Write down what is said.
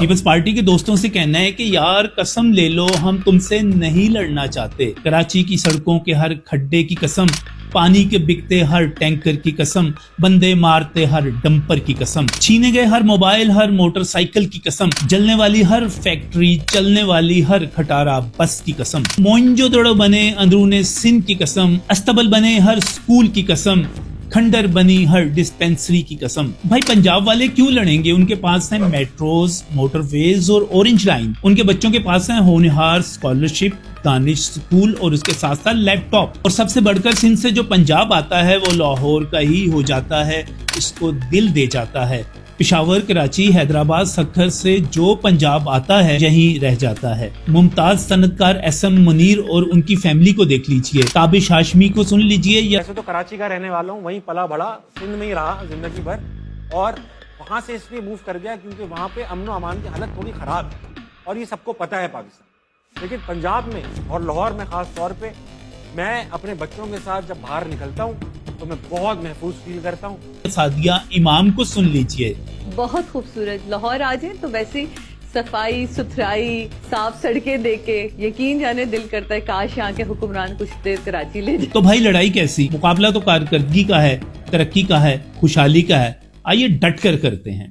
Peoples party کے دوستوں سے کہنا ہے کہ یار قسم لے لو ہم تم سے نہیں لڑنا چاہتے. کراچی کی سڑکوں کے ہر کھڈے کی قسم, پانی کے بکتے ہر ٹینکر کی قسم, بندے مارتے ہر ڈمپر کی قسم, چھینے گئے ہر موبائل ہر موٹر سائیکل کی قسم, جلنے والی ہر فیکٹری چلنے والی ہر کھٹارا بس کی قسم, موئنجو دڑو بنے اندرون سندھ کی قسم, استبل بنے ہر سکول کی قسم, کھنڈر بنی ہر ڈسپینسری کی قسم. بھائی پنجاب والے کیوں لڑیں گے؟ ان کے پاس ہیں میٹروز, موٹر ویز اور اورنج لائن. ان کے بچوں کے پاس ہیں ہونہار اسکالرشپ, دانش سکول اور اس کے ساتھ ساتھ لیپ ٹاپ. اور سب سے بڑھ کر سندھ سے جو پنجاب آتا ہے وہ لاہور کا ہی ہو جاتا ہے, اس کو دل دے جاتا ہے. پشاور, کراچی, حیدرآباد, سکھر سے جو پنجاب آتا ہے یہیں رہ جاتا ہے. ممتاز صنعت کار ایس ایم منیر اور ان کی فیملی کو دیکھ لیجئے, تابش ہاشمی کو سن لیجئے. ویسے تو کراچی کا رہنے والا ہوں, وہیں پلا بڑا, سندھ میں ہی رہا زندگی بھر, اور وہاں سے اس لیے موو کر گیا کیونکہ وہاں پہ امن و امان کی حالت تھوڑی خراب ہے اور یہ سب کو پتہ ہے پاکستان. لیکن پنجاب میں اور لاہور میں خاص طور پہ میں اپنے بچوں کے ساتھ جب باہر نکلتا ہوں تو میں بہت محفوظ فیل کرتا ہوں. سعدیہ امام کو سن لیجئے. بہت خوبصورت. لاہور آ جائیں تو ویسے صفائی ستھرائی, صاف سڑکیں دیکھ کے یقین جانے دل کرتا ہے کاش یہاں کے حکمران کچھ دیر کراچی لے جائیں. تو بھائی لڑائی کیسی؟ مقابلہ تو کارکردگی کا ہے, ترقی کا ہے, خوشحالی کا ہے. آئیے ڈٹ کر کرتے ہیں.